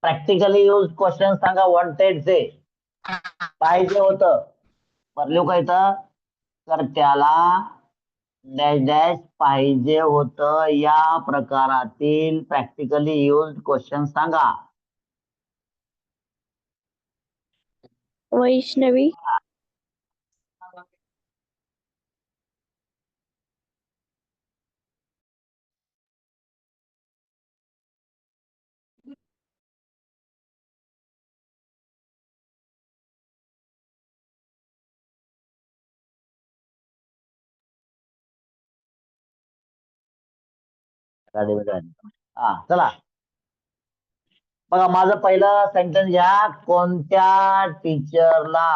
Practically use question सांगा वॉन्टेडचे. पाहिजे होतं लिहू का इथं, तर त्याला डॅश डॅश पाहिजे होतं या प्रकारातील प्रॅक्टिकली यूज क्वेश्चन सांगा. वैष्णवी. हा चला बघा, माझं पहिलं सेंटेन्स घ्या. कोणत्या टीचरला,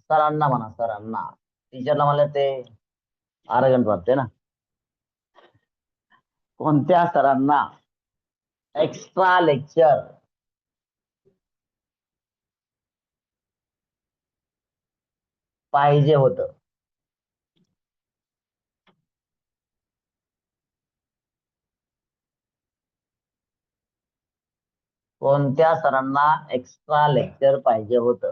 सरांना म्हणा, सरांना. टीचरला म्हणलं ते आरगंत वाटते ना. कोणत्या सरांना एक्स्ट्रा लेक्चर पाहिजे होतं. कोणत्या सरांना एक्स्ट्रा लेक्चर पाहिजे होतं.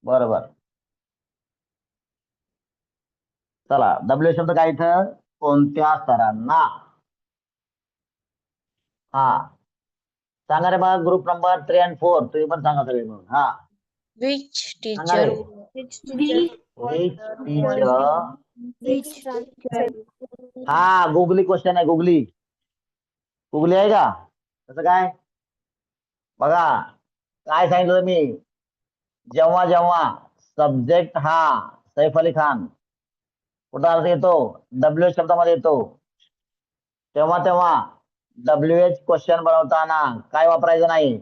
बरोबर. चला डब्ल्यू शब्द काय इथं, कोणत्या सरांना. हा सांगा रे बघा, ग्रुप नंबर 3 and 4 तुम्ही पण सांगा सगळे म्हणून. हा Which सांगा teacher? Ray. Which teacher? Which teacher. Which teacher? हा गुगली क्वेश्चन आहे. गुगली गुगली आहे का, कसं काय बघा. काय सांगितलं मी, जेव्हा जेव्हा सब्जेक्ट हा सैफ अली खान कुठं अर्थ येतो, डब्ल्यू शब्दामध्ये येतो, तेव्हा तेव्हा WH क्वेश्चन बनवताना काय वापरायचं नाही,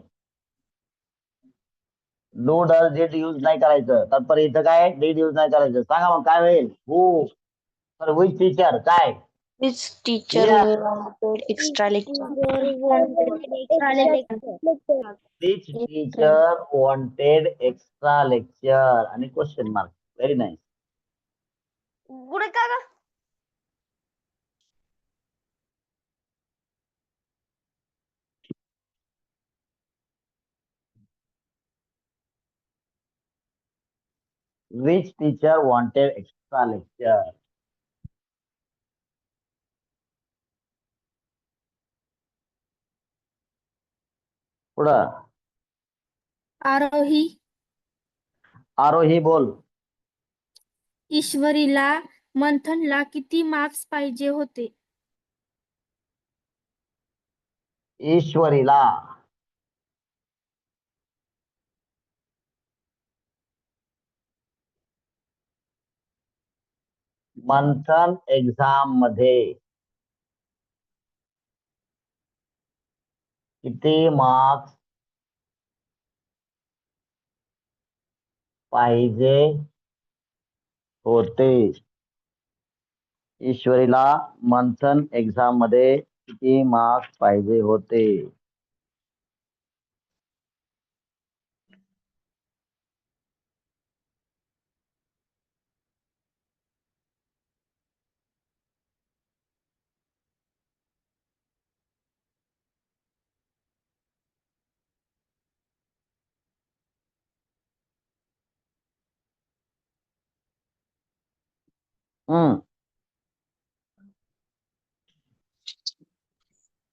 डू डज डिड यूज नाही करायचं. तात्पर्य इथं काय डिड यूज नाही करायचं. सांगा मग काय होईल. हू, तर विच टीचर काय. Which teacher Yes. wanted extra lecture? Which teacher wanted extra lecture आणि क्वेश्चन मार्क. Very nice. पुढे का ग? Which teacher wanted extra lecture. पुढं आरोही. आरोही बोल. ईश्वरीला मंथनला किती मार्क्स पाहिजे होते. ईश्वरीला मंथन एक्झाम मध्ये किती मार्क्स पाहिजे होते. ईश्वरीला मंथन एक्झाम मध्ये किती मार्क्स पाहिजे होते.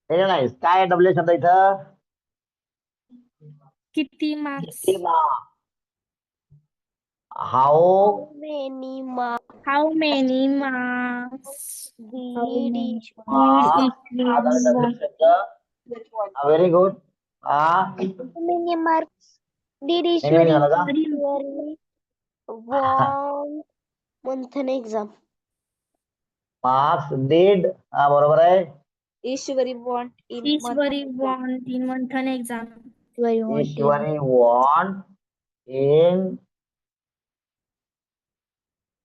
हे नाही काय डब्ल्यू शब्द इथं, किती marks. How Many marks how many marks. did each very good. many marks did each नेहमी झालं का. want Manthan exam. Marks did, हा बरोबर आहे. Ishwari want in Ishwari want in Manthan exam. Ishwari want in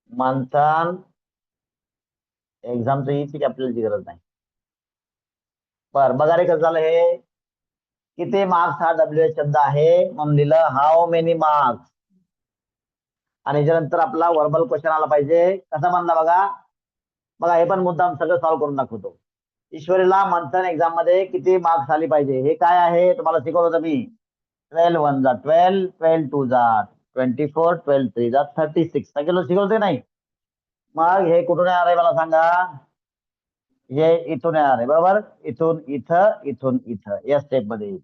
Manthan एक्झामचं हीची आपल्याला गरज नाही. बर बघा रे कसं झालं हे, किती मार्क्स हा डब्ल्यू शब्द आहे म्हणून लिहिलं हाऊ मेनी मार्क्स. आणि याच्यानंतर आपला वर्बल क्वेश्चन आला पाहिजे. कसा बनला बघा, बघा हे पण मुद्दाम सगळं सॉल्व्ह करून दाखवतो. ईश्वरीला मंथन एक्झाम मध्ये किती मार्क्स आले पाहिजे हे काय आहे तुम्हाला शिकवलं होतं मी. 12 1 जा 12, 12 2 जा 24, 12 3 जा 36 शिकवते नाही. मग हे कुठून येणार आहे मला सांगा. हे इथून येणार आहे बरोबर. इथून इथं या स्टेप मध्ये येईल.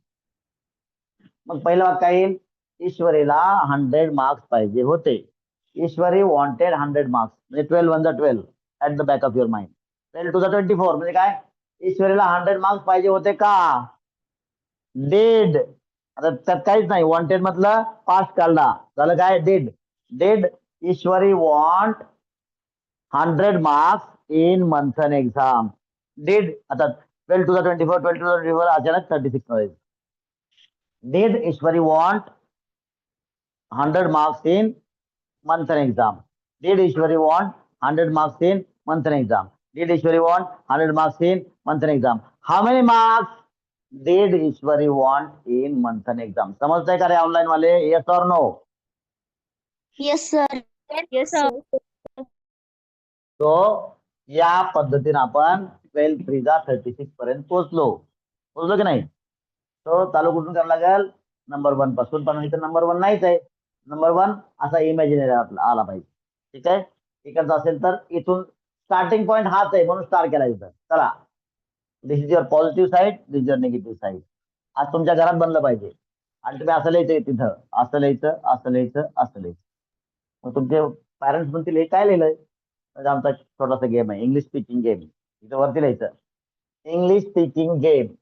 मग पहिलं वाक्य येईल ईश्वरीला 100 मार्क्स पाहिजे होते. ईश्वरी वॉन्टेड 100 मार्क्स म्हणजे 12 1 जा 12 at the back of your mind. 12 2 जा 24 म्हणजे काय ईश्वरीला 100 मार्क्स पाहिजे होते का. डिड. आता त्यात काहीच नाही वॉन्टेड मधलं पास्ट काढला झालं काय did. Did Ishwari want 100 marks in Manthan exam. Did आता 12 2 जा 24 12 2 जा 24 अचानक 36 मध्ये. Did Ishwari want 100 marks in monthly exam? Did Ishwari want 100 marks in monthly exam? Did Ishwari want 100 marks in monthly exam? How many marks did Ishwari want in monthly exam? समजताय का रे online वाले? Yes or no? Yes, sir. Yes, sir. तो या पद्धतीने आपण 12 3 जा 36 पर्यंत पोहोचलो की नाही. तो चालू कुठून करायला लागेल नंबर 1 पासून. पण इथं नंबर 1 नाहीच आहे. नंबर 1 असा इमॅजिनरी आला पाहिजे. ठीक आहे. इकडचा असेल तर इथून स्टार्टिंग पॉईंट हाच आहे म्हणून स्टार्ट केला इथं. चला this is your positive side this is your negative side. आज तुमच्या घरात बनलं पाहिजे आणि तुम्ही असं लिहायचं तिथं असं लिहायचं. मग तुमचे पॅरेंट्स म्हणतील हे काय लिहिलंय. म्हणजे आमचा छोटासा गेम आहे इंग्लिश स्पीकिंग गेम. इथं वरती लिहायचं English speaking game.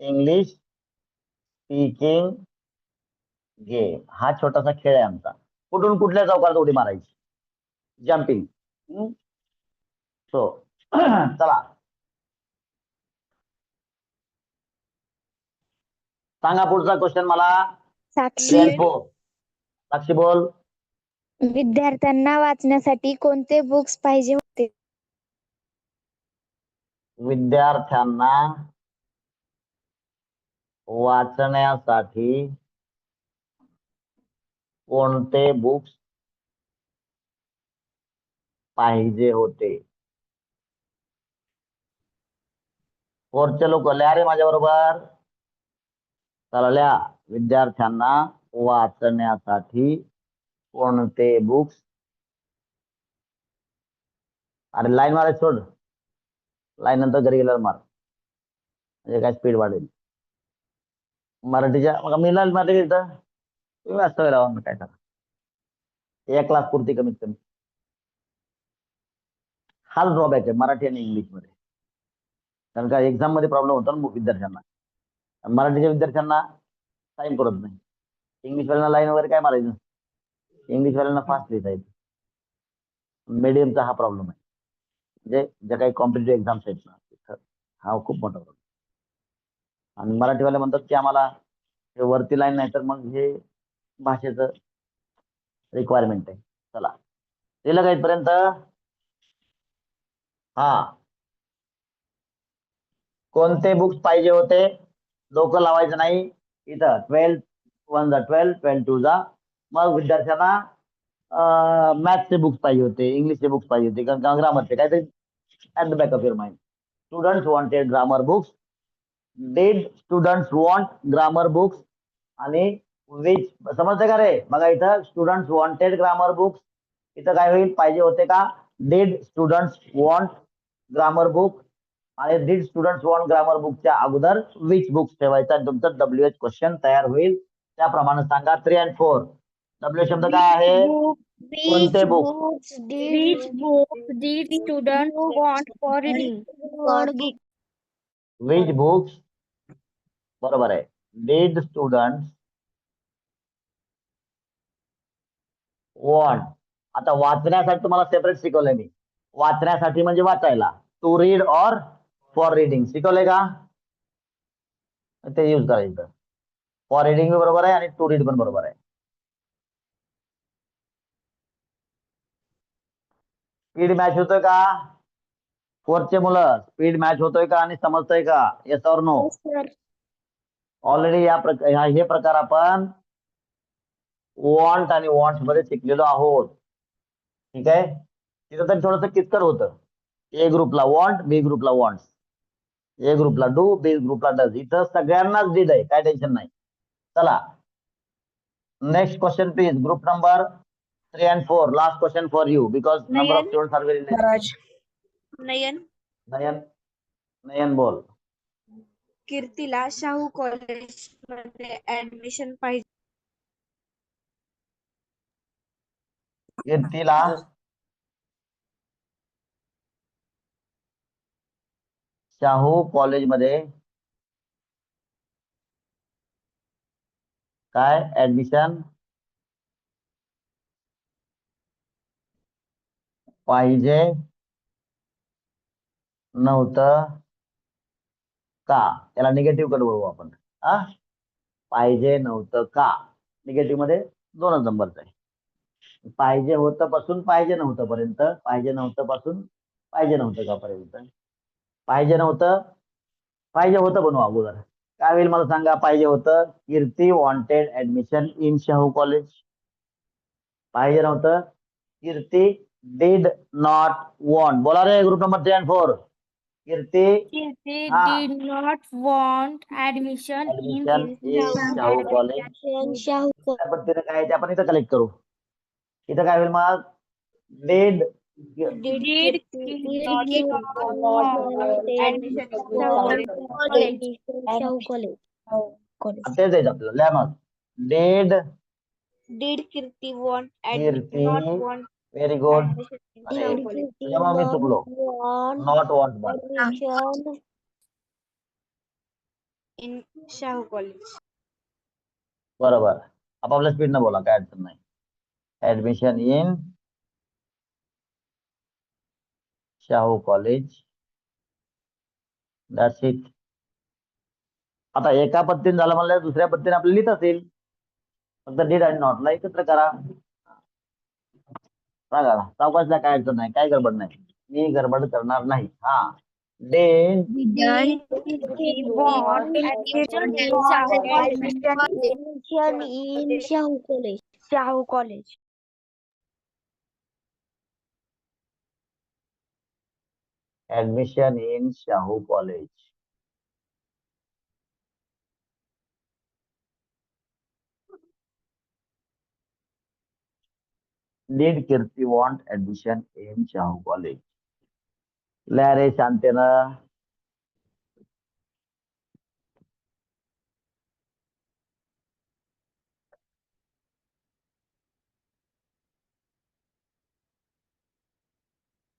English speaking game हा छोटासा खेळ आहे आमचा. कुठून कुठल्या चौकात उडी मारायची जम्पिंग. सो चला सांगा पुढचा क्वेश्चन मला. 3 and 4. साक्षी बोल. विद्यार्थ्यांना वाचण्यासाठी कोणते बुक्स पाहिजे होते? विद्यार्थ्यांना वाचण्यासाठी कोणते बुक्स पाहिजे होते. फोरचे लोक लिहा रे माझ्या बरोबर. चला लिहा विद्यार्थ्यांना वाचण्यासाठी कोणते बुक्स. अरे लाईन मारायचं सोड. लाईन नंतर घरी गेल्यावर मार म्हणजे काय स्पीड वाढेल. मराठीच्या मग मी लाल मराठी इथं तुम्ही वाचता राहून काय करा. या क्लास पुरती कमीत कमी. हाच ड्रॉबॅक आहे मराठी आणि इंग्लिश मध्ये. कारण का एक्झाम मध्ये प्रॉब्लेम होतो ना विद्यार्थ्यांना. मराठीच्या विद्यार्थ्यांना टाइम पडत नाही. इंग्लिश वाल्यांना लाईन वगैरे काय मारायचं. इंग्लिश वाल्यांना फास्ट लिहिता येते. मीडियमचा हा प्रॉब्लेम आहे. म्हणजे ज्या काही कॉम्पिटेटिव्ह एक्झाम्स आहेत ना तिथं हा खूप मोठा प्रॉब्लेम. आणि मराठीवाले म्हणतात की आम्हाला हे वरती लाईन नाही तर मग हे भाषेचं रिक्वायरमेंट आहे. चला दिलं का इथपर्यंत. हा कोणते बुक्स पाहिजे होते डोकं लावायचं नाही. इथं 12 1 जा 12 12 2 जा. मग विद्यार्थ्यांना मॅथ्सचे बुक्स पाहिजे होते इंग्लिशचे बुक्स पाहिजे होते कारण ग्रामरचे काहीतरी at the back of your mind. Students wanted grammar books. Did students want grammar books आणि विच समजते का रे. बघा इथं स्टुडंट्स वॉन्टेड ग्रामर बुक्स. इथं काय होईल पाहिजे होते का. Did students want grammar book आणि डिड स्टुडंट्स वॉन्ट ग्रामर बुकच्या अगोदर विच बुक्स ठेवायचा. तुमचं WH क्वेश्चन तयार होईल. त्याप्रमाणे सांगा 3 and 4. W शब्द काय आहे कोणते book. Which books did students want for reading? Which books बरोबर आहे. Did students want. आता वाचण्यासाठी तुम्हाला सेपरेट शिकवलंय मी. वाचण्यासाठी म्हणजे वाचायला. टू रीड और फॉर रीडिंग शिकवलंय का ते यूज करायचं. फॉर रीडिंग बरोबर आहे आणि टू रीड पण बरोबर आहे. स्पीड मॅच होतोय का. फोरचे मुलं स्पीड मॅच होतोय का आणि समजतोय का. येस और नो. ऑलरेडी हे प्रकार आपण वॉन्ट आणि वॉन्ट्स मध्ये शिकलेलो आहोत. ठीक आहे. तिथं तर थोडस किचकट होतं. ए ग्रुपला वॉन्ट, बी ग्रुपला वॉन्ट, ए ग्रुपला डू, बी ग्रुपला डज. इथं सगळ्यांनाच डीड आहे, काय टेन्शन नाही. चला next question please. Group number 3 and 4. Last question for you because number of Nayan. students are very less. नयन. नयन, नयन बोल. कीर्तीला शाहू कॉलेज मध्ये ऍडमिशन पाहिजे. कीर्तीला शाहू कॉलेजमध्ये काय ऍडमिशन पाहिजे नव्हतं का? त्याला निगेटिव्ह कडे वळवू आपण. हा, पाहिजे नव्हतं का? निगेटिव्ह मध्ये 2च नंबरचा आहे. पाहिजे होतं पासून पाहिजे नव्हतं पर्यंत, पाहिजे नव्हतं पासून पाहिजे नव्हतं का पर्यंत. पाहिजे नव्हतं, पाहिजे होतं बनवा अगोदर. काय होईल मला सांगा? पाहिजे होतं Kirti wanted admission in Shahu college. पाहिजे नव्हतं कीर्ती डिड नॉट वॉन्ट. बोला रे group number 3 and 4. Kirti Kirti हा did not want admission in admission in Shahu college. Shahu त्या पद्धतीने काय आहे ते आपण इथं कलेक्ट करू. इथं काय होईल मग? Did did Kirti not want admission Shahu college. तेच द्यायचं आपल्याला. लिहा मग. Did Did Kirti want Kirti, not want very good. admission in Shahu college. तेव्हा मी चुकलो. Not want but. Admission in Shahu college. बरोबर. आपापल्या स्पीडनं बोला, काय अडचण नाही. Admission in Shahu college. That's it. आता एका पद्धतीने झालं म्हणलं, दुसऱ्या पद्धतीने आपल्याला लिहित असेल. फक्त डिड आणि नॉटला एकत्र करा. सांगा सावकाशला, काय अडचण नाही, काय गडबड नाही. मी गडबड करणार नाही. हा, did want admission in Shahu in Shahu college. Shahu college. Admission in Shahu college. Did Kirti want admission in Shahu college? लिहा रे शांतेनं.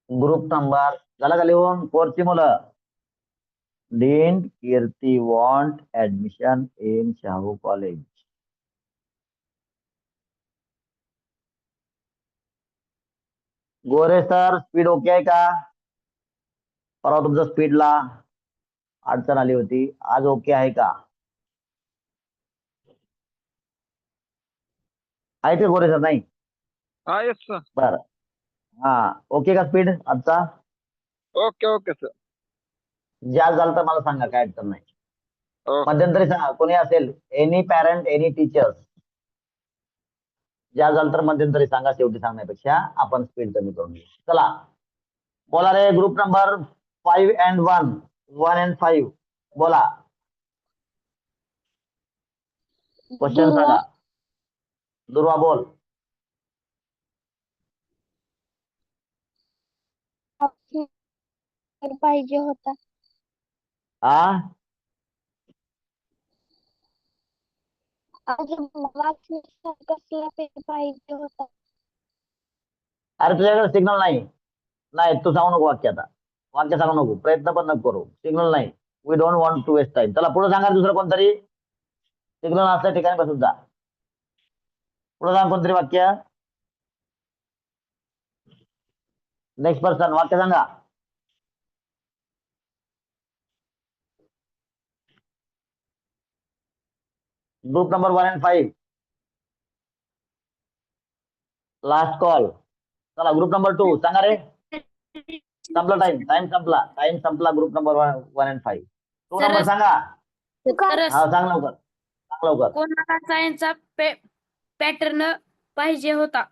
ग्रुप नंबर झाला का लिहून? 4 ची मुलं. Did Kirti want admission in Shahu college? Gore sir, speed okay आहे का? परवा तुमच्या स्पीडला अडचण आली होती, आज ओके आहे का? आहे ते गोरे सर? नाही. हा येस सर. बर, हा, ओके का स्पीड आजचा? Okay okay sir. ज्या झालं तर मला सांगा, काय अडचण नाही. ओके. मध्यंतरी सांगा कोणी असेल, एनी पॅरेंट, एनी टीचर्स. ज्या झालं तर मध्यंतरी सांगा, शेवटी सांगण्यापेक्षा आपण स्पीड कमी करून घेऊ. चला बोला रे ग्रुप नंबर 5 and 1, 1 and 5 बोला. क्वेश्चन सांगा. दुर्वा बोल. पाहिजे होता. हा, कसला पाहिजे होता. अरे तुझ्याकडे सिग्नल नाही. नाही तू सांगू नको वाक्य. आता वाक्य सांगू नको, प्रयत्न पण नको करू. सिग्नल नाही. We don't want to waste time. चला पुढे सांगा दुसरं कोणतरी. सिग्नल असल्या ठिकाणी बसून जा. पुढे सांग कोणतरी वाक्य. नेक्स्ट पर्सन वाक्य सांगा. Group number 1 and 5. Last call. चला ग्रुप नंबर 2 सांगा रे. संपला टाइम, टाइम संपला. Group number 1 and 5. 2 नंबर सांगा. हा सांग लवकर, सांग लवकर. कोणाला सायन्सचा पॅटर्न पाहिजे होता?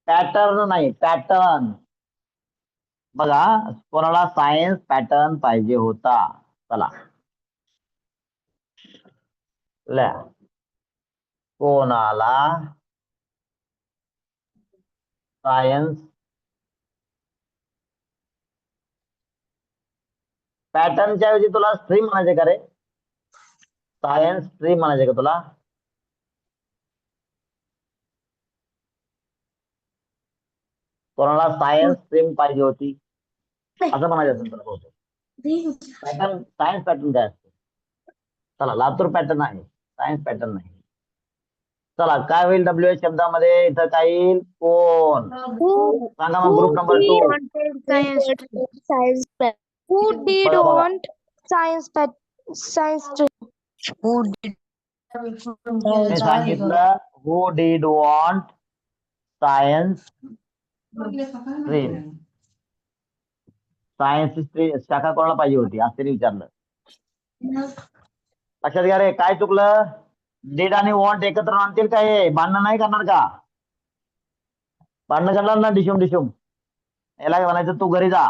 पॅटर्न नाही, पॅटर्न. बघा, कोणाला सायन्स पॅटर्न पाहिजे होता. चला ल्या, कोणाला सायन्स पॅटर्नच्या ऐवजी तुला स्ट्रीम म्हणायचे का रे? सायन्स स्ट्रीम म्हणायचे का तुला? कोणाला सायन्स स्ट्रीम पाहिजे होती असं म्हणायचं असेल तुला बहुतेक. पॅटर्न, सायन्स पॅटर्न काय असते? चला, लातूर पॅटर्न आहे, सायन्स पॅटर्न नाही. चला, काय होईल WH शब्दामध्ये? इथं काय येईल? कोण? सांगा मग, group number 2. Science. Who did बघा बघा, want science stream? मी सांगितलं, who did want science stream. सायन्स शाखा कोणाला पाहिजे होती असं त्यांनी विचारलं. लक्षात घ्या रे, काय चुकलं? डीड आणि वॉन्ट एकत्र आणतील का? हे भांडणं नाही करणार का? भांडणं करणार ना डिशुम डिशुम? याला म्हणायचं तू घरी जा,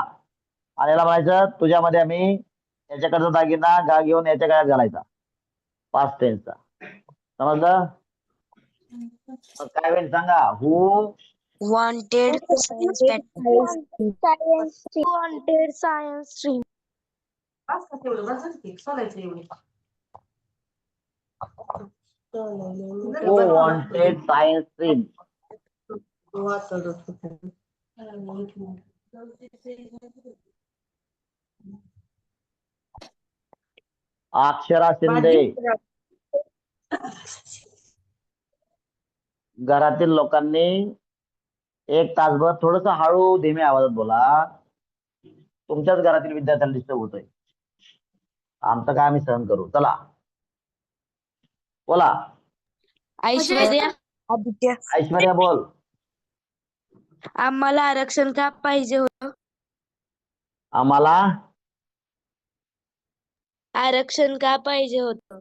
आणि याला म्हणायचं तुझ्यामध्ये आम्ही याच्याकडचा दागिना घेऊन याच्या गळ्यात घालायचा, पास्ट टेन्सचा. समजलं? मग काय होईल सांगा? हु Wanted science pattern. Wanted science stream. wanted science stream. Akshara Shinde. घरातील लोकांनी एक तासभर थोडस हळू धीमे आवाजात बोला. तुमच्याच घरातील विद्यार्थ्यांना डिस्टर्ब होतोय. आमचं काय आम्ही सहन करू. चला बोला. ऐश्वर्या. आदित्य. ऐश्वर्या बोल. आम्हाला आरक्षण का पाहिजे होतं? आम्हाला आरक्षण का पाहिजे होतं?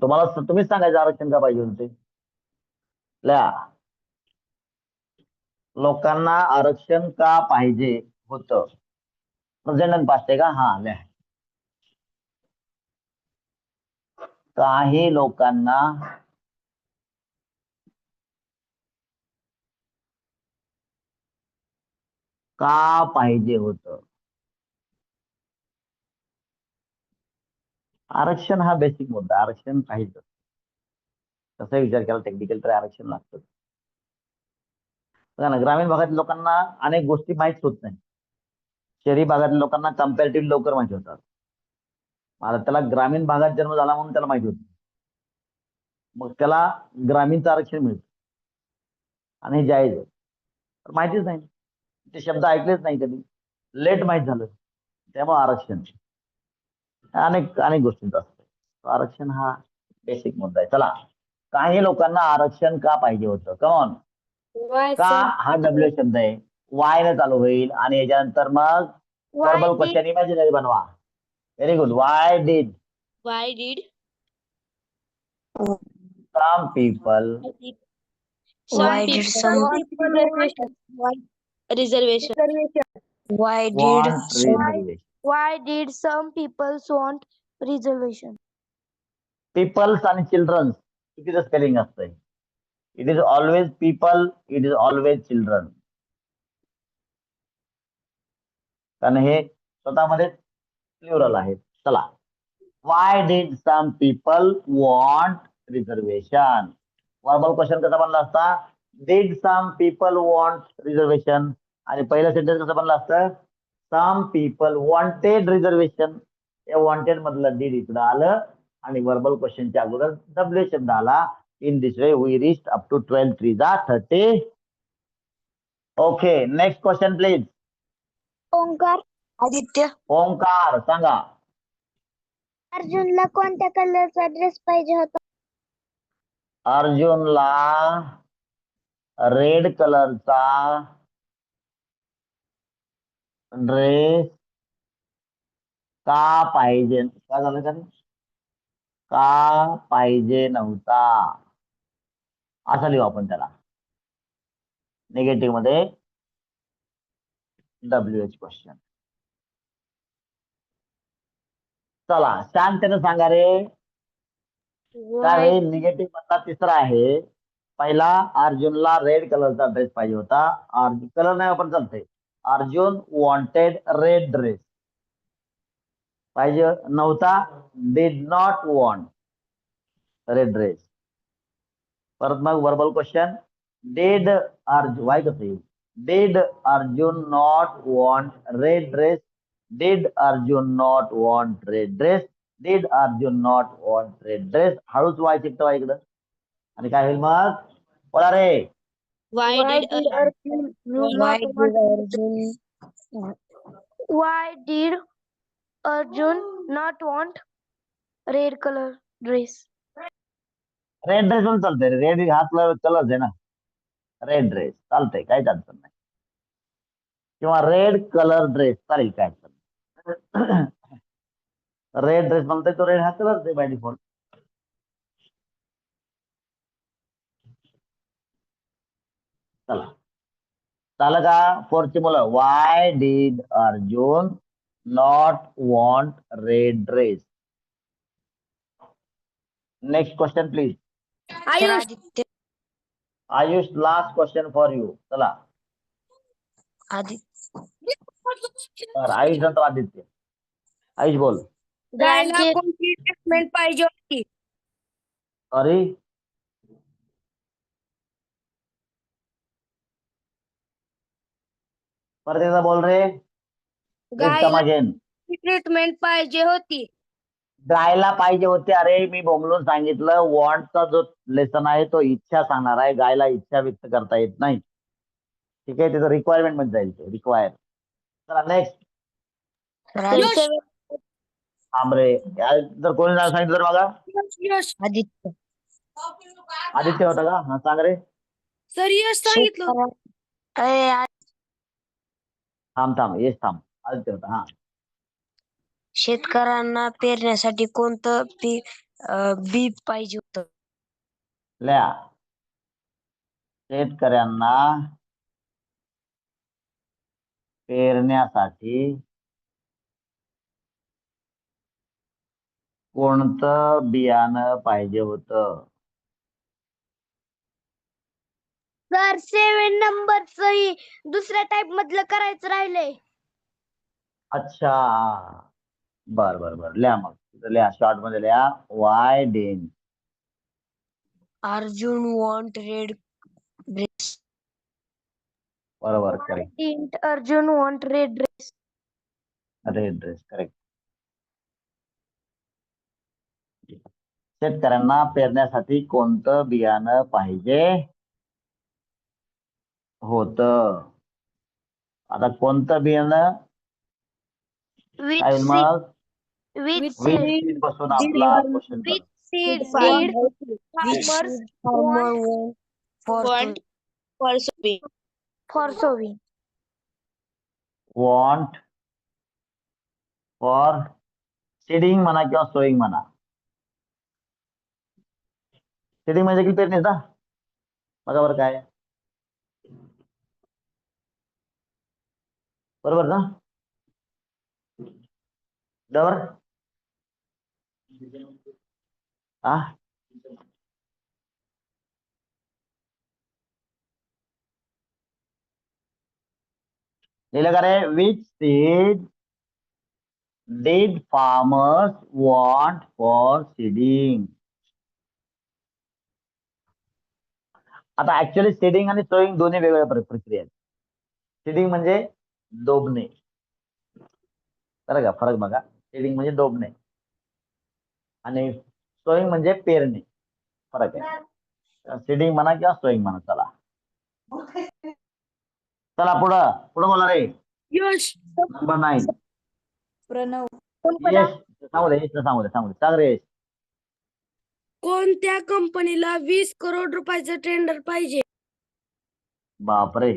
तुम्हाला तुम्हीच सांगायचं आरक्षण का पाहिजे होते. लोकांना आरक्षण का पाहिजे होतं? प्रेझेंट पास्ट आहे का? हा लिहा. काही लोकांना का पाहिजे होतं? आरक्षण हा बेसिक मुद्दा. आरक्षण पाहिजे. तसा विचार केला टेक्निकल तर आरक्षण लागतं. बघा ना, ग्रामीण भागातील लोकांना अनेक गोष्टी माहीत होत नाही. शहरी भागातील लोकांना कम्पॅरेटिव्ह लवकर माहिती होतात. आता त्याला ग्रामीण भागात जन्म झाला म्हणून त्याला माहिती होत, मग त्याला ग्रामीणचं आरक्षण मिळतं आणि हे जायज आहे. तर माहितीच नाही, ते शब्द ऐकलेच नाही कधी, लेट माहीत झालं, त्यामुळे आरक्षण अनेक अनेक गोष्टींचं असतं. आरक्षण हा बेसिक मुद्दा आहे. चला, काही लोकांना आरक्षण का पाहिजे होतं? कमॉन. का हा डब्ल्यू शब्द आहे, वाय ने चालू होईल आणि याच्यानंतर मग वर्बल क्वेश्चन इमॅजिनरी बनवा. Very good. Why did Why did some people some people reservation? Why did want reservation? Why did some people want reservation? Peoples आणि चिल्ड्रन्स चुकीचं स्पेलिंग असतंय. It is always people, it is always children. कारण हे स्वतःमध्ये plural आहे. चला, why did some people want reservation? Verbal question कसा बनला असता? Did some people want reservation, आणि पहिलं सेंटेन्स कसं बनलं असतं? Some people wanted reservation. या वॉन्टेड मधलं डिड इकडं आलं आणि वर्बल क्वेश्चनच्या अगोदर डब्ल्यू शब्द आला. In this way we reached up to 12 3 30. Okay, next question please. Omkar. Aditya. Omkar सांगा. अर्जुनला कोणत्या कलरचा ड्रेस पाहिजे होता? अर्जुनला रेड कलरचा ड्रेस का पाहिजे? काय झालं का? का पाहिजे नव्हता असं लिहू आपण त्याला निगेटिव्ह मध्ये WH क्वेश्चन. चला शांततेने सांगा रे. काय Why होईल निगेटिव्ह मधला तिसरा आहे. पहिला अर्जुनला रेड कलरचा ड्रेस पाहिजे होता. कलर नाही वापर चालतंय. Arjun wanted red dress. पाहिजे नव्हता did not want red dress. परत मग verbal question did Arjun Y कसं येईल did Arjun not want red dress. Did Arjun not want red dress. Did Arjun not want red dress. हळूच वाय शिकतो इकडं. आणि काय होईल मग बोला रे. Why did Arjun why not did want Arjun Why did Arjun not want red color dress? Red dress पण चालतंय. रेड हा कलर आहे ना. रेड ड्रेस चालतंय काही अडचण नाही. किंवा रेड कलर ड्रेस चालेल काय अडचण नाही. रेड ड्रेस म्हणतोय तो रेड हा कलर आहे बाय डिफॉल्ट. चला झालं का. फोरची मुलं why did Arjun not want red dress. Next question please. Aditya Ayush last question for you. चला आदित्य तर आयुष नंतर आदित्य. आयुष बोल. गायला कोणती ट्रीटमेंट पाहिजे होती? अरे परत एकदा बोल रे. एक गायला अगेन. ट्रीटमेंट पाहिजे होती. गायला पाहिजे होते. अरे मी बोंबलून सांगितलं वॉन्टचा जो लेसन आहे तो इच्छा सांगणार आहे. गायला इच्छा व्यक्त करता येत नाही. ठीक आहे त्याचं रिक्वायरमेंट मध्ये जाईल ते रिक्वायर. चला नेक्स्ट. थांब रे जर कोणी नाव सांगितलं तर बघा. यश आदित्य आदित्य होता का. हा सांग रे. सर यश सांगितलं. थांब येस थांब. आदित्य होता हा. शेतकऱ्यांना पेरण्यासाठी कोणतं बी पाहिजे होतं? लिहा शेतकऱ्यांना पेरण्यासाठी कोणतं बियाणं पाहिजे होतं. सर 7 नंबरच दुसऱ्या टाइप मधलं करायचं राहिलंय. अच्छा बर लिहा मग लिहा शॉर्ट मध्ये लिहा. Why did Arjun want red dress. बरोबर Why correct. didn't Arjun want red dress? Red dress correct. शेतकऱ्यांना पेरण्यासाठी कोणतं बियाणं पाहिजे होतं. आता कोणतं बियाणं Which काय होईल seed? मग. Which Which seed? seed पासून आपला क्वेश्चन Which चालू. seed did Which farmers farmer want want for for sowing? for sowing? Want for seeding म्हणा किंवा सोईंग म्हणा. सीडिंग म्हणजे की पेरणी ना. बघा बरं काय बरोबर ना. बरोबर हा. लिहिलं का रे. Which seed did farmers want for seeding. आता ऍक्च्युअली सीडिंग आणि सोईंग दोन्ही वेगवेगळ्या प्रक्रिया आहेत. सीडिंग म्हणजे डोबणे. बरं का फरक बघा. सीडिंग म्हणजे डोबणे आणि सोईंग म्हणजे पेरणे. फरक आहे. सीडिंग म्हणा किंवा सोईंग म्हणा. चला चला पुढं पुढं बोला रे. यश नंबर 9. प्रणव यश सांगू दे. सांग रे. कोणत्या कंपनीला 20 करोड रुपयाचं टेंडर पाहिजे? बापरे.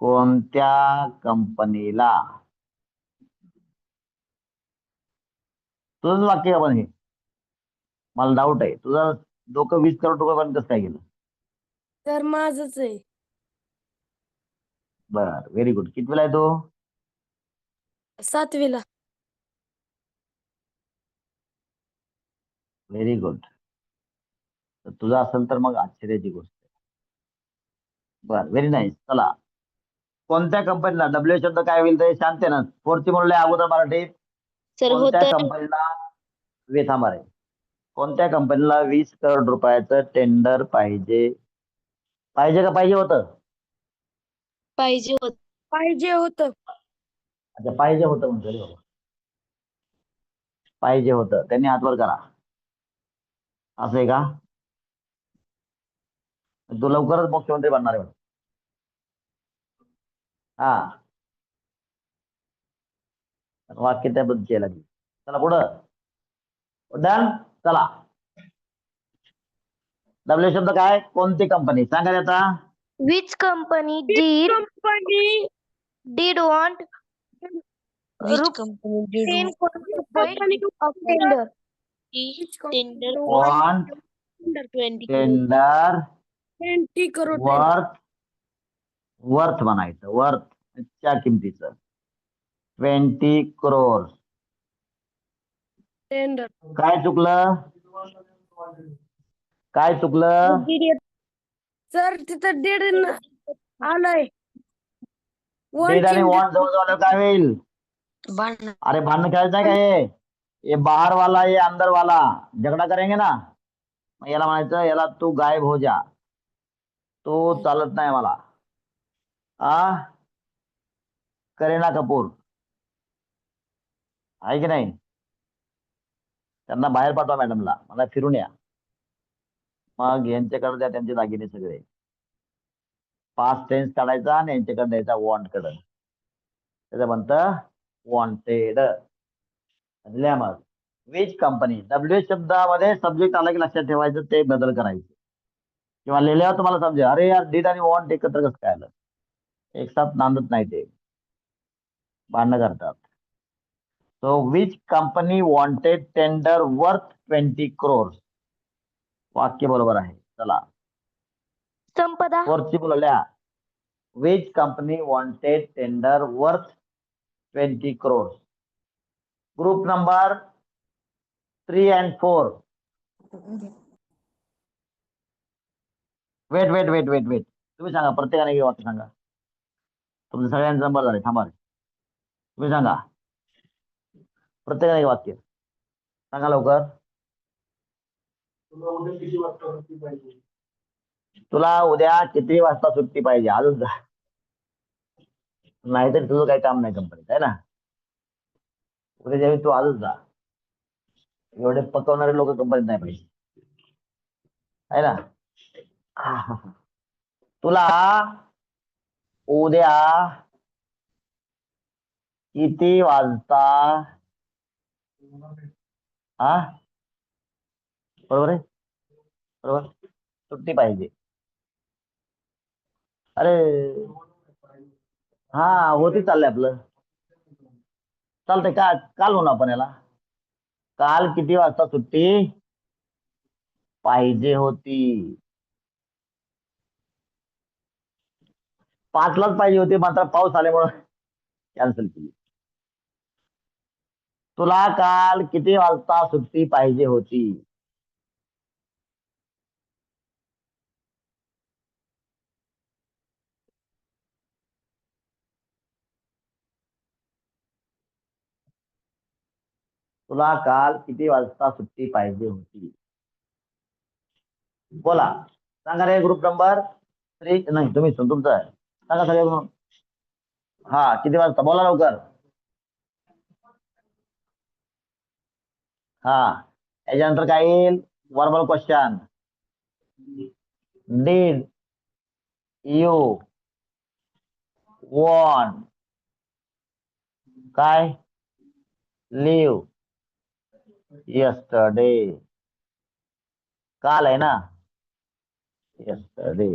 कोणत्या कंपनीला तुझंच वाक्य का पण हे? मला डाऊट आहे तुझं डोकं 20 करोड रुपयापर्यंत कसं काय गेलं? तर माझच आहे. बर, व्हेरी गुड. कितवीला आहे तो? 7वीला. Very good. तर तुझं असेल तर मग आश्चर्याची गोष्ट आहे. बर, व्हेरी नाईस. चला, कोणत्या कंपनीला डब्ल्यू शब्द काय होईल ते शांत आहे ना? फोरची म्हणले अगोदर मराठीत. सर कोणत्या होत कंपनीला थांबा रे. कोणत्या कंपनीला 20 करोड रुपयाचं टेंडर पाहिजे? पाहिजे का पाहिजे होतं? पाहिजे होत. पाहिजे होतं. अच्छा, पाहिजे होतं म्हणतो रे बाबा. पाहिजे होतं. त्यांनी हातवर करा. असं आहे का? तू लवकरच मुख्यमंत्री बनणार आहे. हा, वाक्य त्याबद्दल यायला लागली. चला पुढं. डन. चला, डब्ल्यू शब्द काय? कोणती कंपनी सांगा रे आता? Which company company did want Which company did 10 crore company of tender. Tender want 20 tender 20 crore worth worth म्हणायचं. वर्थ च्या किमतीचं 20 करोड. टेंडर. काय चुकलं? काय चुकलं? सर तिथं दीड आलंय. डेड आणि वॉन्ट जवळ जवळ काय होईल? भांडण. अरे भांडण खेळायचं नाही का? ये बाहर वाला, ये अंदर वाला झगडा करेंगे ना. मग याला म्हणायचं, याला तू गायब हो जा, तो चालत नाही मला. आ, करीना कपूर आहे की नाही? त्यांना बाहेर पाठवा मॅडमला, मला फिरून या. मग यांच्याकडे द्या त्यांचे दागिने सगळे. पास्ट टेन्स काढायचा आणि यांच्याकडे द्यायचा वॉन्ट कडे. त्याचं म्हणतं वॉन्टेड. समजल्या? मग विच कंपनी, डब्ल्यू शब्दामध्ये सब्जेक्ट आला की लक्षात ठेवायचं, ते बदल करायचे. किंवा लिहिल्यावर तुम्हाला समजेल, अरे यार डीड आणि वॉन्ट एकत्र कसं काय आलं? एक साथ नांदत नाही ते, भांडणं करतात. So which company wanted tender worth 20 crore. वाक्य बरोबर आहे. चला, संपदा. फोरची बोलल्या. Which company wanted tender worth 20 crore. Group number 3 and 4. Wait wait wait wait wait तुम्ही सांगा, प्रत्येकाने एक वाक्य सांगा. तुमचे सगळ्यांचे नंबर झाले. थांबा रे. तुम्ही सांगा, प्रत्येकाने एक वाक्य सांगा लवकर. तुला उद्या किती वाजता सुट्टी पाहिजे? आजच जा, नाहीतर तुझं काही काम नाही कंपनीत, आहे ना? उद्या ज्यावेळी तू आजच जा. एवढे पकवणारे लोक कंपनीत नाही पाहिजे, आहे ना? तुला उद्या किती वाजता, हा बरोबर आहे, बरोबर, सुट्टी पाहिजे? अरे हा, होती चाललंय आपलं. चालतंय का? काल म्हणू आपण याला. काल किती वाजता सुट्टी पाहिजे होती? 5लाच पाहिजे होती, मात्र पाऊस आल्यामुळं कॅन्सल केली. तुला काल किती वाजता सुट्टी पाहिजे होती? तुला काल किती वाजता सुट्टी पाहिजे होती? बोला, सांगा रे. ग्रुप नंबर 3, नाही तुम्ही तुमचं आहे, सांगा सगळे म्हणून. हा, किती वाजता बोला लवकर. हा, याच्यानंतर काय येईल? Verbal question. Did you want काय लिव्ह यस्टरडे? काल आहे ना, yesterday.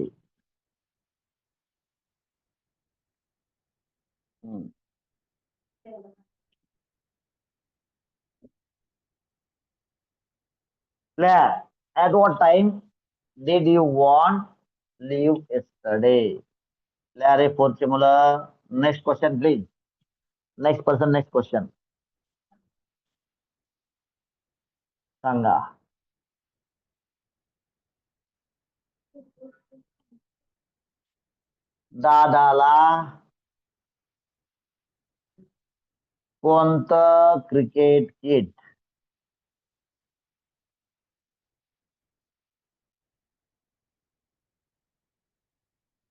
At what time did you want leave yesterday? अरे फोर्थचे मुलं, next question please. Next person, next question सांगा. दादाला कोणतं क्रिकेट किट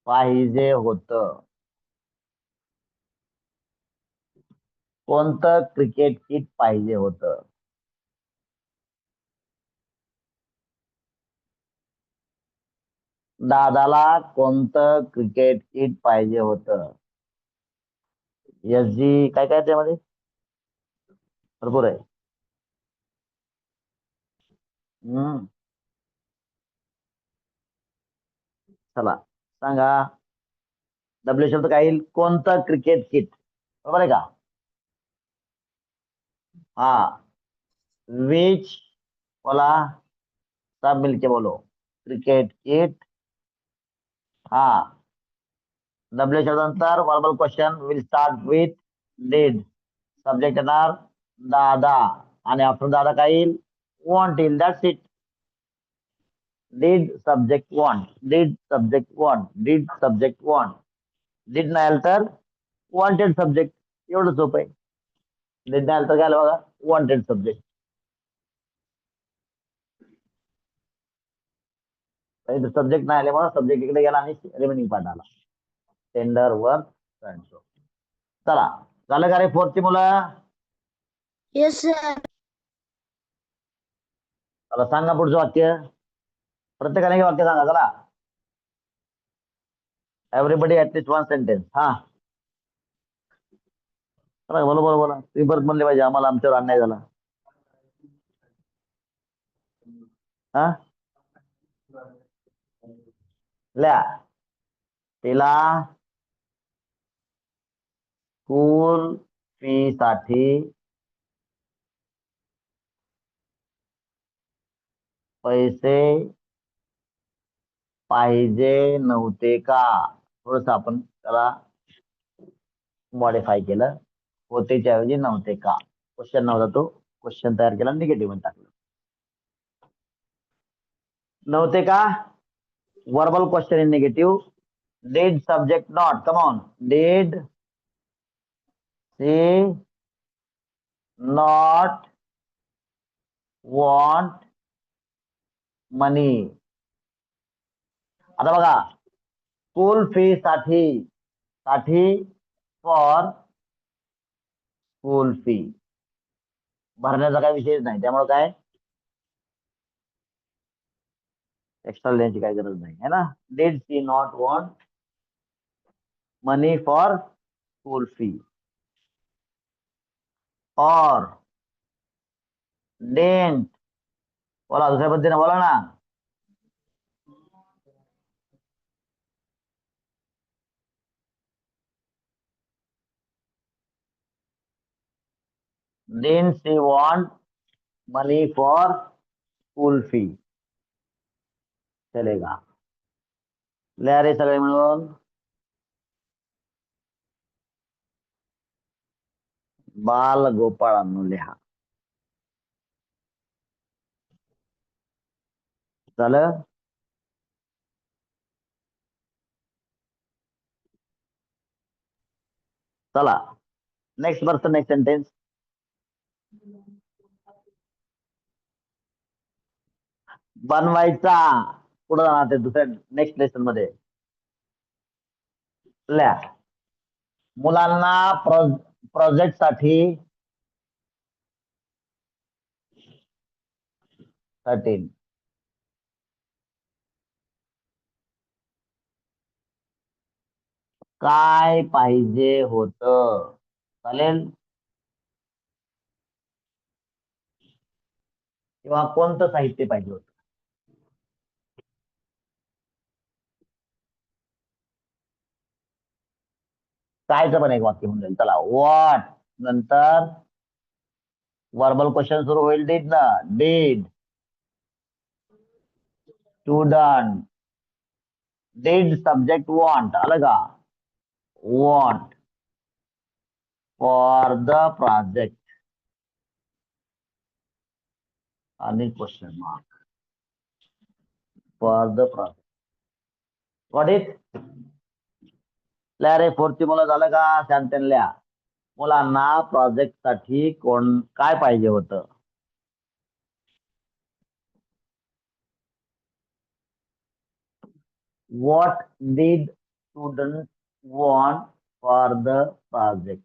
पाहिजे होतं? कोणतं क्रिकेट किट पाहिजे होतं? दादाला कोणतं क्रिकेट किट पाहिजे होतं? एस जी काय काय त्यामध्ये भरपूर आहे. चला सांगा. डब्ल्यू शब्द काय येईल? कोणतं क्रिकेट किट, बरोबर आहे का? हा, विच बोला, सब मिलके बोलो. Cricket kit. हा, डब्ल्यू शब्दानंतर verbal question will start with did. Subject येणार दादा आणि आफ्टर दादा काय येईल? वॉन्ट येईल. That's it. Did subject want, did subject want, did subject want. Did नाही आलं तर वॉन्टेड सब्जेक्ट. एवढं सोपं आहे. डीड नाही आलं तर काय आलं बघा? Wanted subject. सब्जेक्ट नाही आल्यामुळे सब्जेक्ट इकडे गेला आणि रिमेनिंग पार्ट आला. Tender work. चला झालं का रे फोर्थची मुलं? Yes sir. चला सांगा पुढचं वाक्य. प्रत्येकाने हे वाक्य सांगा. चला एव्हरीबडी ऍटलीस्ट वन सेंटेन्स. हा चला बोला बोला बोला. तुम्ही परत म्हणले पाहिजे आम्हाला आमच्यावर अन्याय झाला. हा ल्या तिला स्कूल फी साठी पैसे पाहिजे नव्हते का? थोडस आपण त्याला मॉडिफाय केलं. होतेच्या ऐवजी नव्हते का. क्वेश्चन नव्हता तो, क्वेश्चन तयार केला, निगेटिव्ह टाकलं. नव्हते का, verbal question in negative. Did subject not. Come on. Did she not want money? आता बघा, स्कूल फी साठी, साठी फॉर स्कूल फी भरण्याचा काही विषयच नाही. त्यामुळे काय एक्स्ट्रा लिहायची काही गरज नाही है ना. Did she not want money for school fee. और डेंट बोला, दुसऱ्या पद्धतीने बोला ना. Didn't she want money for school fee? चलेगा. लिहा रे सगळे मिळून. बाल गोपाळांनो लिहा. झालं. चला नेक्स्ट पर्सन, नेक्स्ट सेंटेन्स. बनवायचा पुढे जाणार ते दुसऱ्या नेक्स्ट लेसन मध्ये. लिहा. मुलांना प्रोजेक्ट साठी 13 काय पाहिजे होतं? चालेल. किंवा कोणतं साहित्य पाहिजे होतं? कायचं पण एक वाक्य होऊन जाईल. चला व्हॉट नंतर वर्बल क्वेश्चन सुरू होईल. डीड ना. Did student did subject want आलं का वॉन्ट फॉर द प्रोजेक्ट आणि question mark for the project what it रे फोर्थची मुलं झालं का शांतनल्या मुलांना प्रोजेक्ट साठी काय पाहिजे होतं what did student want for the project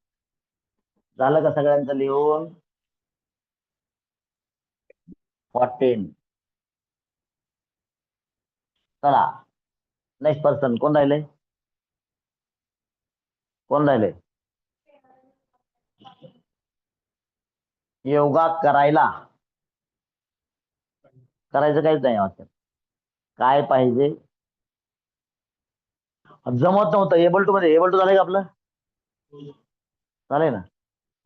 झालं का सगळ्यांचं लिहून 14 चला नेक्स्ट पर्सन कोण राहिले योगा करायचं काहीच नाही वाटत काय पाहिजे जमत नव्हतं एबल टू मध्ये एबल टू झालंय का आपलं झालंय ना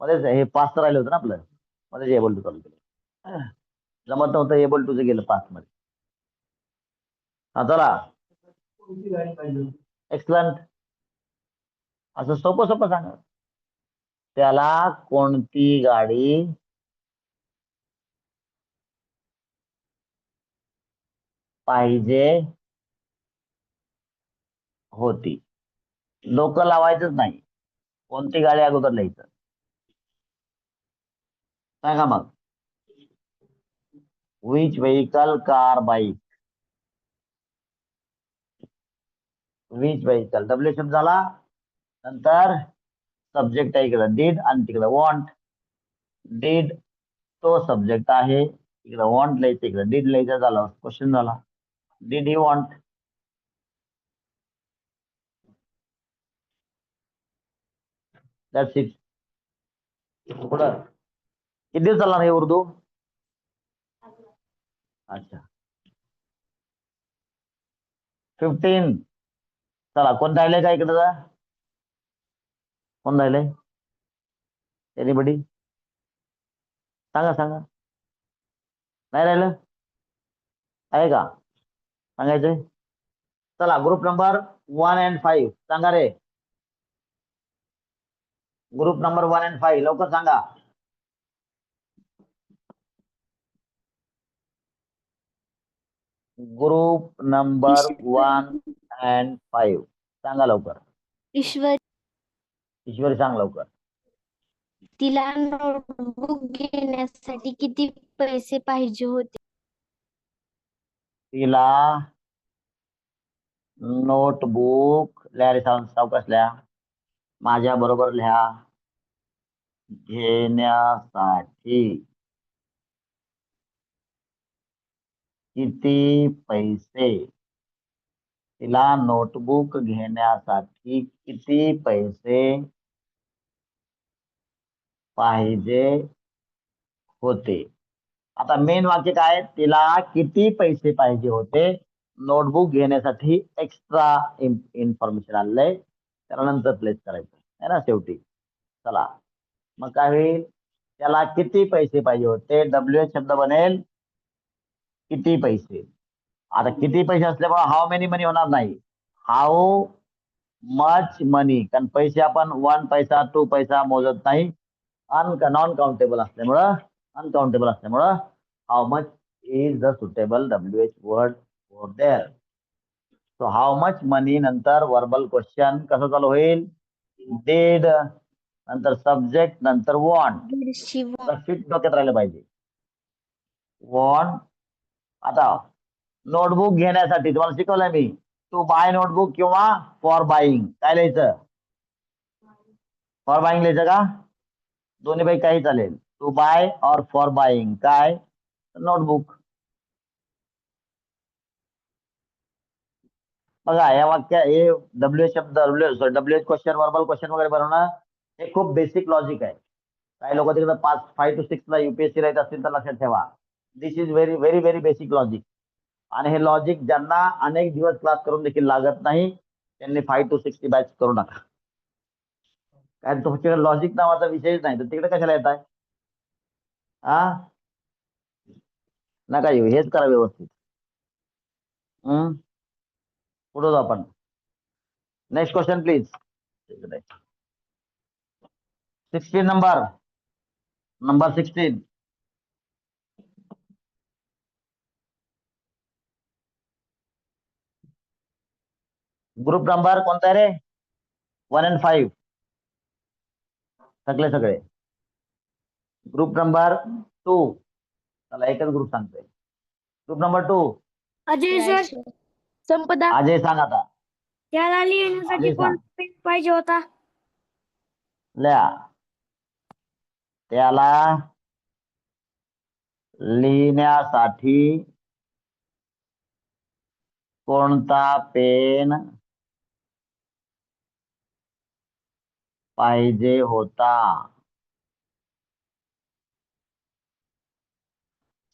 मध्येच हे पाच तर राहिलं होतं ना आपलं मध्येच एबल टू चालू केलं जमत नव्हतं एबल टूचं गेलं पाच मध्ये हा चला एक्सलंट असं सोपं सांगा त्याला कोणती गाडी पाहिजे होती डोकं लावायचंच नाही कोणती गाडी अगोदर लिहायचं सांगा मग which vehicle car bike which vehicle W शब्द झाला नंतर सब्जेक्ट आहे इकडं डीड आणि तिकडं वॉन्ट डीड तो सब्जेक्ट आहे इकडं वॉन्ट लिहायचं इकडं डीड लिहायचं झालं क्वेश्चन झाला did you want that's it पुढं किती दिवस चालणार हे उर्दू अच्छा 15 चला कोण राहिले का इकडं कोण राहिले एनीबडी सांगा नाही राहिलं आहे का सांगायचंय चला ग्रुप नंबर 1 and 5 सांगा रे ग्रुप नंबर 1 and 5 लवकर सांगा ग्रुप नंबर 1 and 5 सांगा लवकर ईश्वरी सांग लवकर तिला नोटबुक घेण्यासाठी किती पैसे पाहिजे होते तिला नोटबुक लिहा रे सावकाश लिहा माझ्या बरोबर लिहा घेण्यासाठी किती पैसे तिला नोटबुक घेण्यासाठी किती पैसे पाहिजे होते आता मेन वाक्य काय तिला किती पैसे पाहिजे होते नोटबुक घेण्यासाठी एक्स्ट्रा इन्फॉर्मेशन आलंय त्याला नंतर प्लेस करायचं आहे ना शेवटी चला मग काय होईल त्याला किती पैसे पाहिजे होते डब्ल्यू शब्द बनेल किती पैसे आता किती पैसे असल्यामुळे हाऊ मेनी मनी होणार नाही हाऊ मच मनी कारण पैसे आपण 1 पैसा 2 पैसा मोजत नाही नॉन काउंटेबल असल्यामुळं how much is the suitable WH word for there so how much money नंतर वर्बल क्वेश्चन कसं चालू होईल डेड नंतर सब्जेक्ट नंतर वॉन्ट फिट डोक्यात राहिलं पाहिजे वॉन्ट आता नोटबुक घेण्यासाठी तुम्हाला शिकवलंय मी टू बाय नोटबुक किंवा फॉर बाईंग काय लिहायचं फॉर बाईंग लिहायचं का दोन्ही पैकी काही चालेल टू बाय और फॉर बाईंग काय नोटबुक बघा या वाक्य हे डब्ल्यू शब्द डब्ल्यू क्वेश्चन वर्बल क्वेश्चन वगैरे बनवणं हे खूप बेसिक लॉजिक आहे काही लोक तिकडे 5 to 6 ला UPSC राहत असतील तर लक्षात ठेवा this is very very very basic logic आणि हे लॉजिक ज्यांना अनेक दिवस क्लास करून देखील लागत नाही त्यांनी 5 to 6 ची बॅच करू नका कारण तुमच्याकडे लॉजिक नावाचा विषयच नाही तर तिकडे कशाला येत आहे हा नका येऊ हेच करा व्यवस्थित पुढे जाऊ आपण. Next question please. 16 number 16. Group number कोणता रे? 1 and 5. सगळे. Group number 2. चला एकच ग्रुप सांगतोय. Group number 2. अजय सर संपदा अजय सांग आता. त्याला लिहिण्यासाठी अजय सांग. कोणता पेन पाहिजे होता? लिहा. त्याला लिहिण्यासाठी कोणता पेन पाहिजे होता?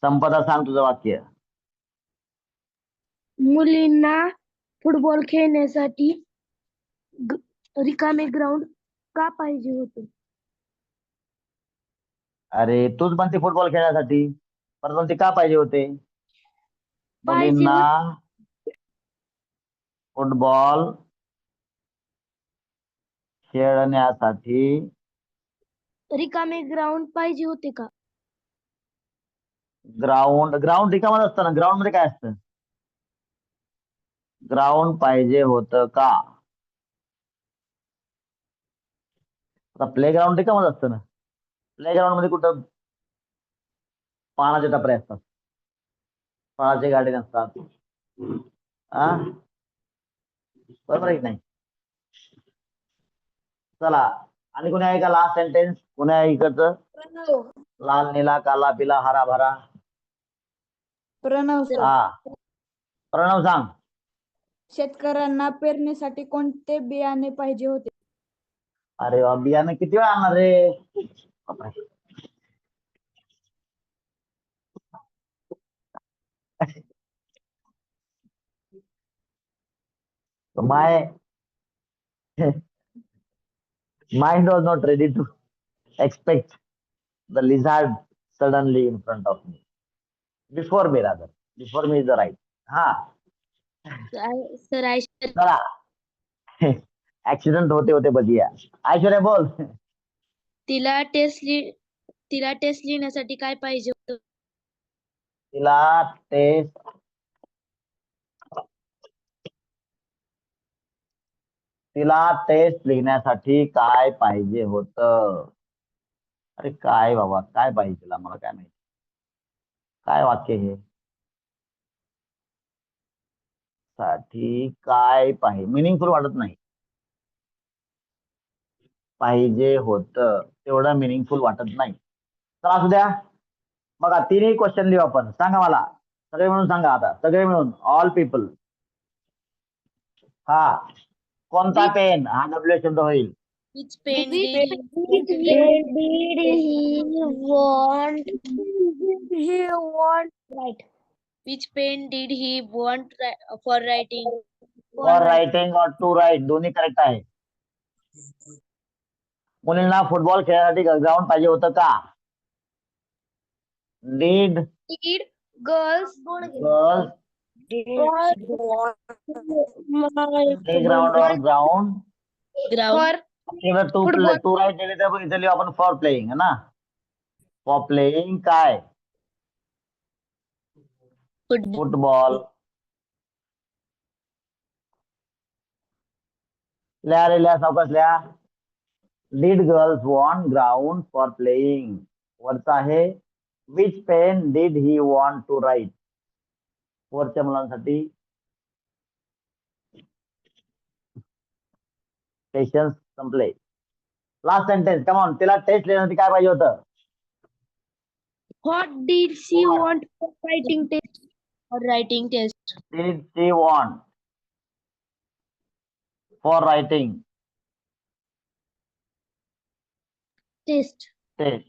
संपदा सांग तुझं वाक्य. मुलींना फुटबॉल खेळण्यासाठी रिकामे ग्राउंड का पाहिजे होते? अरे तूच म्हणते फुटबॉल खेळण्यासाठी, परंतु ते का पाहिजे होते? पाहिजे मुलींना फुटबॉल खेळण्यासाठी रिकामे ग्राउंड पाहिजे होते का? ग्राउंड रिकामच असतं ना. ग्राउंड मध्ये काय असतं? ग्राउंड पाहिजे होतं का? आता प्लेग्राऊंड रिकामच असतं ना. प्लेग्राऊंड मध्ये कुठं पानाचे टपरे असतात, फळाचे गार्डन असतात. बरोबर आहे की नाही? चला आणि कोणी आहे का लास्ट सेंटेन्स? कोणी आहे इकडचं? लाल नीला काला पिला हरा भरा. प्रणव सर, हा प्रणव सांग. शेतकऱ्यांना पेरणीसाठी कोणते बियाणे पाहिजे होते? अरे वा, बियाणं किती वेळा आणणार रे? बापरे. My mind was not ready to expect the lizard suddenly in front of me. Before me rather. Before me is the right. हा सर चला. ऍक्सिडेंट होते बघूया. ऐश्वर्या बोल. तिला टेस्ट लिहिण्यासाठी काय पाहिजे होतं? तिला टेस्ट लिहिण्यासाठी काय पाहिजे होतं? अरे काय बाबा, काय पाहिजे तिला? मला काय माहिती काय वाक्य हे. साठी काय पाहिजे? मिनिंगफुल वाटत नाही. पाहिजे होतं तेवढं मिनिंगफुल वाटत नाही. चला असू द्या. बघा तिन्ही क्वेश्चन लिहू आपण. सांगा मला सगळे मिळून सांगा आता. सगळे मिळून ऑल पीपल. हा कोणता पेन? हा डब्ल्यू शब्द होईल. Which pen Which did he want right? which pen did he want for writing? For writing और टू राईट दोन्ही करेक्ट आहे. मुलींना फुटबॉल खेळण्यासाठी ग्राउंड पाहिजे होतं का? डीड Did girls प्लेग्राउंड और ग्राउंड Ground. टू राईट लिहिले तर इथे लिहू आपण फॉर प्लेइंग है ना. फॉर प्लेइंग काय? Football. फुटबॉल. लिहा सावकाश लिहा. Did girls want ground for playing. वरचा आहे which pen did he want to write. वरच्या मुलांसाठी पेशन्स संपले. Last sentence come on. तिला टेस्ट लिहिण्यासाठी काय पाहिजे होतं? What did she want for writing test? For writing test. Did she want for writing Test. test?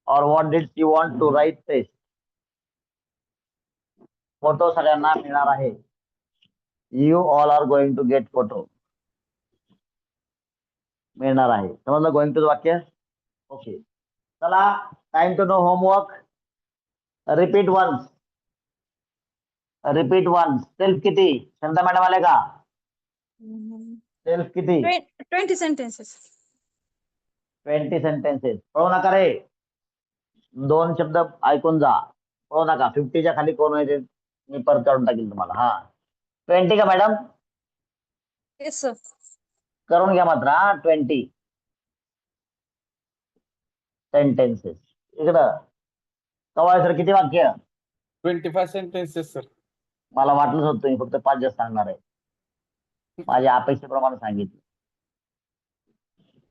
Or what did she want to write test? Photo सगळ्यांना मिळणार आहे. You all are going to get photo मिळणार आहे. समजलं going to वाक्य? Okay. चला time to know homework. Repeat once. Repeat one. Self किती? Shanta madam आले का? सेल्फ किती? 20 sentences. 20 सेंटेन्सेस. पळू नका रे. 2 शब्द ऐकून जा. पळू नका. 50च्या खाली कोण आहे ते मी परत काढून टाकेल तुम्हाला. हा 20 का मॅडम? Yes, sir. करून घ्या मात्र. 20 सेंटेन्सेस. इकडं कवाय सर किती वाक्य? 25 sentences, sir. मला वाटलंच होतं तुम्ही फक्त 5 जास्त सांगणार आहे. माझ्या अपेक्षेप्रमाणे सांगितलं.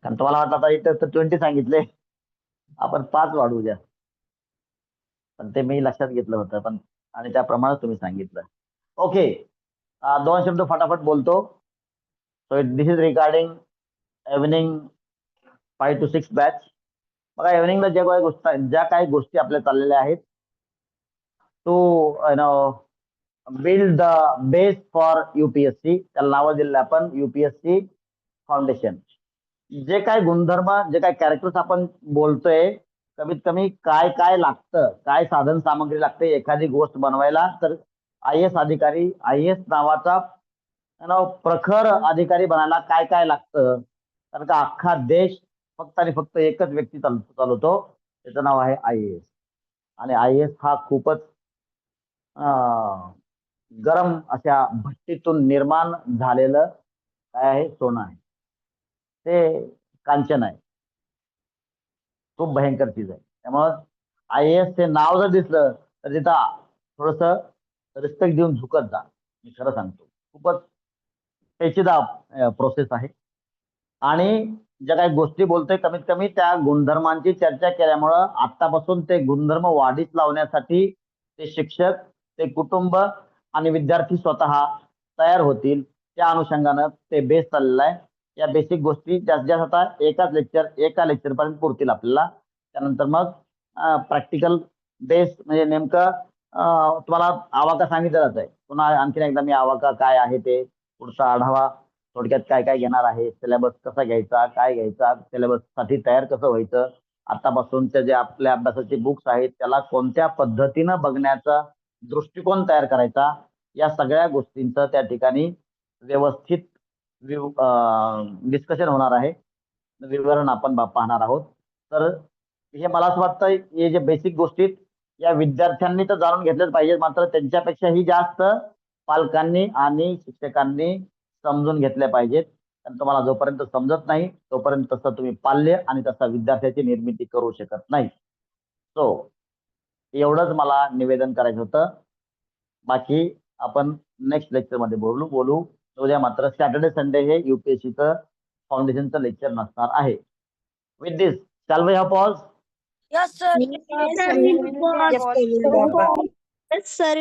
कारण तुम्हाला वाटलं आता इथं तर 20 सांगितले, आपण 5 वाढवू द्या. पण ते मी लक्षात घेतलं होतं पण आणि त्याप्रमाणे तुम्ही सांगितलं. ओके. 2 शब्द फटाफट बोलतो. So this is regarding evening 5 to 6 batch. बघा इव्हनिंगला ज्या काही गोष्टी आपल्या चाललेल्या आहेत to build the base for UPSC. त्याला नाव दिलेलं आपण युपीएससी फाउंडेशन. जे काय गुणधर्म जे काय कॅरेक्टर्स आपण बोलतोय कमीत कमी काय काय लागतं, काय साधन सामग्री लागते एखादी गोष्ट बनवायला, तर IAS अधिकारी IAS नावाचा प्रखर अधिकारी बनायला काय काय लागतं. कारण का अख्खा देश फक्त आणि फक्त एकच व्यक्ती चालवतो, त्याचं नाव आहे IAS. आणि IAS हा खूपच गरम अशा भट्टीतून निर्माण झालेलं काय आहे, सोनं आहे. ते कांचन आहे. खूप भयंकर चीज आहे. त्यामुळं IAS हे नाव जर दिसलं तर तिथं थोडस रिस्पेक्ट देऊन झुकत जा. मी खरं सांगतो खूपच पेचीदा प्रोसेस आहे. आणि ज्या काही गोष्टी बोलतोय कमीत कमी त्या गुणधर्मांची चर्चा केल्यामुळं आतापासून ते गुणधर्म वाढीस लावण्यासाठी ते शिक्षक, ते कुटुंब आणि विद्यार्थी स्वतः तयार होतील. त्या अनुषंगानं ते बेस चाललेलं आहे. या बेसिक गोष्टी जास्त जास्त आता एका लेक्चर पर्यंत पुरतील आपल्याला. त्यानंतर मग प्रॅक्टिकल बेस म्हणजे नेमकं तुम्हाला आवाका सांगितलं आहे. पुन्हा आणखीन एकदा मी आवाका काय आहे ते पुढचा आढावा थोडक्यात काय काय घेणार आहे, सिलेबस कसा घ्यायचा, काय घ्यायचा, सिलेबस साठी तयार कसं व्हायचं, आतापासूनचे जे आपल्या अभ्यासाचे बुक्स आहेत त्याला कोणत्या पद्धतीनं बघण्याचा दृष्टिकोन तयार करायचा, या सगळ्या गोष्टींचं त्या ठिकाणी व्यवस्थित डिस्कशन होणार आहे. विवरण आपण पाहणार आहोत. तर हे मला असं वाटतं हे जे बेसिक गोष्टी या विद्यार्थ्यांनी तर जाणून घेतल्याच पाहिजेत, मात्र त्यांच्यापेक्षाही जास्त पालकांनी आणि शिक्षकांनी समजून घेतल्या पाहिजेत. कारण तुम्हाला जोपर्यंत समजत नाही तोपर्यंत तसं तुम्ही पाल्य आणि तसा विद्यार्थ्याची निर्मिती करू शकत नाही. सो एवढंच मला निवेदन करायचं होतं. बाकी आपण नेक्स्ट लेक्चर मध्ये बोलू. उद्या मात्र सॅटर्डे संडे हे युपीएससीचं फाउंडेशनचं लेक्चर नसणार आहे. With this shall we have pause? Yes, sir. Yes, sir. Yes, sir.